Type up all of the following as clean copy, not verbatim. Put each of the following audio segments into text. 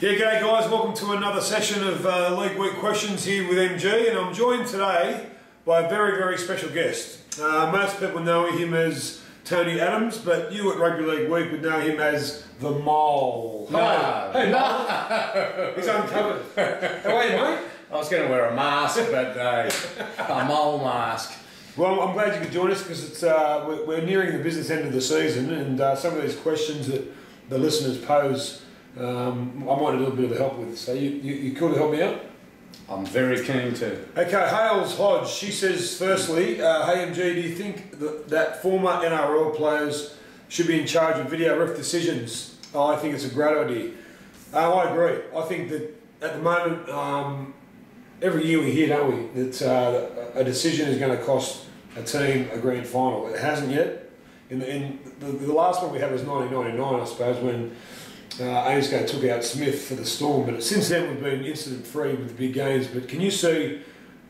Yeah, g'day guys, welcome to another session of League Week Questions here with MG, and I'm joined today by a very, very special guest. Most people know him as Tony Adams, but you at Rugby League Week would know him as the Mole. No. Hey, Mole. He's uncovered. How are you, mate? I was going to wear a mask, but a mole mask. Well, I'm glad you could join us because it's we're nearing the business end of the season, and some of these questions that the listeners pose, I might need a little bit of help with. So you cool to help me out? I'm very keen to. Okay, Hales Hodge, she says, firstly, hey MG, do you think that former NRL players should be in charge of video ref decisions? Oh, I think it's a great idea. I agree. I think that at the moment, every year we hear, don't we, that a decision is going to cost a team a grand final. It hasn't yet. In the last one we had was 1999, I suppose, when ASCO took out Smith for the Storm, but since then we've been incident free with the big games. But can you see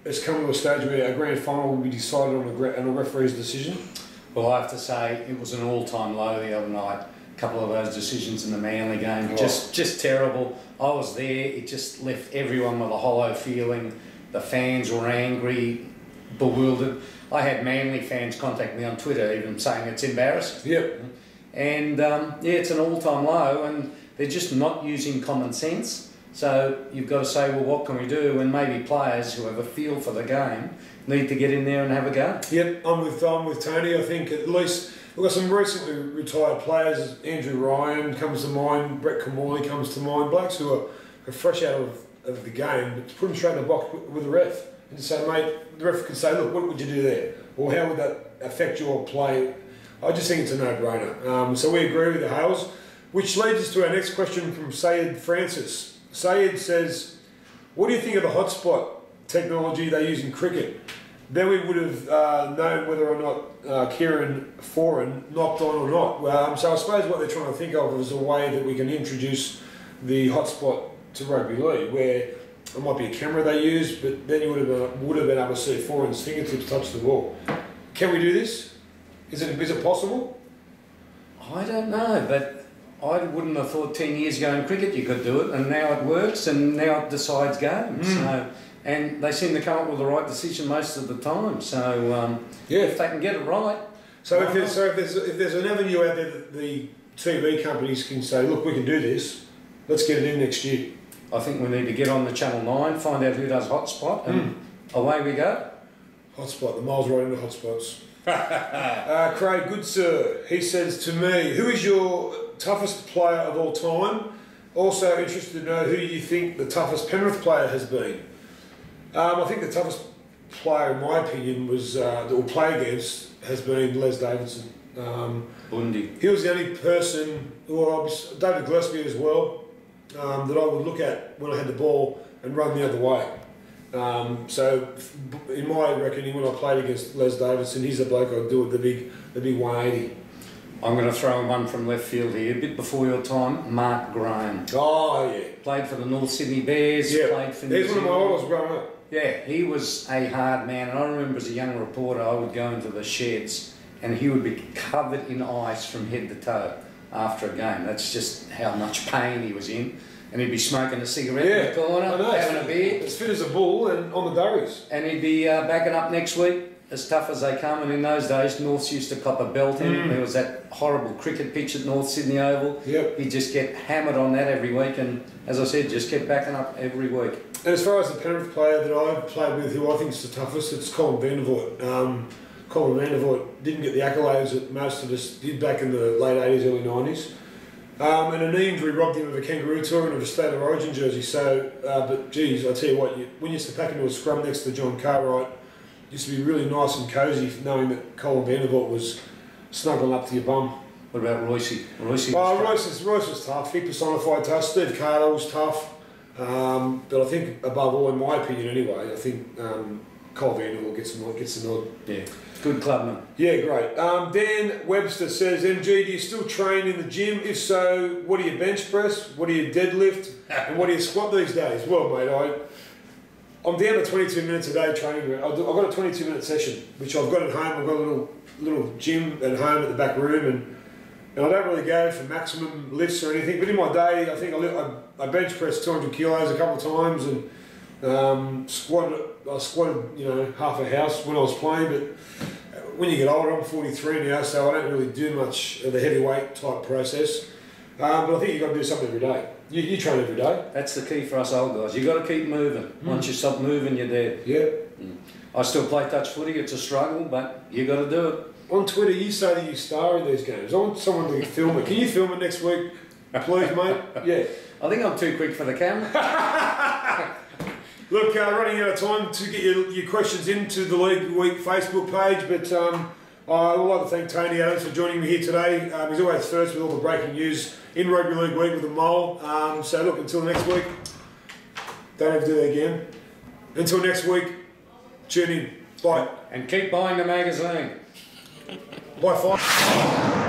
it's coming to a stage where a grand final will be decided on a referee's decision? Well, I have to say it was an all-time low the other night. A couple of those decisions in the Manly game, oh. just terrible. I was there. It just left everyone with a hollow feeling. The fans were angry, bewildered. I had Manly fans contact me on Twitter, even saying it's embarrassing. Yep. And yeah, it's an all-time low, and they're just not using common sense. So you've got to say, well, what can we do? And maybe players who have a feel for the game need to get in there and have a go. Yep, I'm with Tony. I think at least we've got some recently retired players. Andrew Ryan comes to mind. Brett Camorley comes to mind. Blokes who are fresh out of the game, but to put them straight in the box with the ref and to say, mate, the ref can say, look, what would you do there? Or how would that affect your play? I just think it's a no-brainer. So we agree with the Hales, which leads us to our next question from Sayed Francis. Sayed says, what do you think of the hotspot technology they use in cricket? Then we would have known whether or not Kieran Foran knocked on or not. So I suppose what they're trying to think of is a way that we can introduce the hotspot to Rugby League, where it might be a camera they use, but then you would have been able to see Foran's fingertips touch the ball. Can we do this? Is it possible? I don't know, but I wouldn't have thought 10 years ago in cricket you could do it, and now it works, and now it decides games. So, and they seem to come up with the right decision most of the time. So yeah, if they can get it right. So if there's an avenue out there that the TV companies can say, look, we can do this, let's get it in next year. I think we need to get on the Channel 9, find out who does hotspot, and away we go. Hotspot, the miles right into hotspots. Craig Goodsir, he says to me, who is your toughest player of all time? Also interested to know who you think the toughest Penrith player has been. I think the toughest player, in my opinion, was that we'll play against has been Les Davidson. Bundy. He was the only person, or David Gillespie as well, that I would look at when I had the ball and run the other way. So, in my reckoning, when I played against Les Davidson, he's the bloke I'd do it the big 180. I'm going to throw in one from left field here, a bit before your time. Mark Graham. Oh yeah. Played for the North Sydney Bears. Yeah. Played for He's one of my idols growing up. Yeah, he was a hard man, and I remember as a young reporter, I would go into the sheds, and he would be covered in ice from head to toe after a game. That's just how much pain he was in. And he'd be smoking a cigarette in the corner, having a beer. As fit as a bull and on the durries. And he'd be backing up next week, as tough as they come. And in those days, Norths used to cop a belt in. There was that horrible cricket pitch at North Sydney Oval. Yep. He'd just get hammered on that every week. And as I said, just kept backing up every week. And as far as the Penrith player that I've played with, who I think is the toughest, it's Colin Vandervoort. Colin Vandervoort didn't get the accolades that most of us did back in the late 80s, early 90s. And a knee injury robbed him of a kangaroo tour and of a State of Origin jersey. So, but geez, I tell you what, when you used to pack into a scrum next to John Cartwright, it used to be really nice and cosy knowing that Colin Vandervoort was snuggling up to your bum. What about Royce? Royce was tough. He personified tough. Steve Carter was tough. But I think above all, in my opinion anyway, I think Colin Vandervoort gets the nod. Yeah. Good clubman. Yeah, great. Dan Webster says, MG, do you still train in the gym? If so, what do you bench press? What do you deadlift? And what do you squat these days? Well, mate, I'm down to 22 minutes a day training. I've got a 22-minute session, which I've got at home. I've got a little gym at home at the back room, and And I don't really go for maximum lifts or anything, but in my day, I think I bench pressed 200 kilos a couple of times and I squatted, you know, half a house when I was playing, but when you get older, I'm 43 now, so I don't really do much of the heavyweight type process. But I think you've got to do something every day. You train every day. That's the key for us old guys. You've got to keep moving. Once you stop moving, you're dead. Yeah. I still play touch footy. It's a struggle, but you got to do it. On Twitter, you say that you star in these games. I want someone to film it. Can you film it next week, please, mate? Yeah. I think I'm too quick for the camera. Look, running out of time to get your questions into the League Week Facebook page, but I would like to thank Tony Adams for joining me here today. He's always first with all the breaking news in Rugby League Week with the Mole. So look, until next week, don't have to do that again. Until next week, tune in. Bye. And keep buying the magazine. Bye, 5.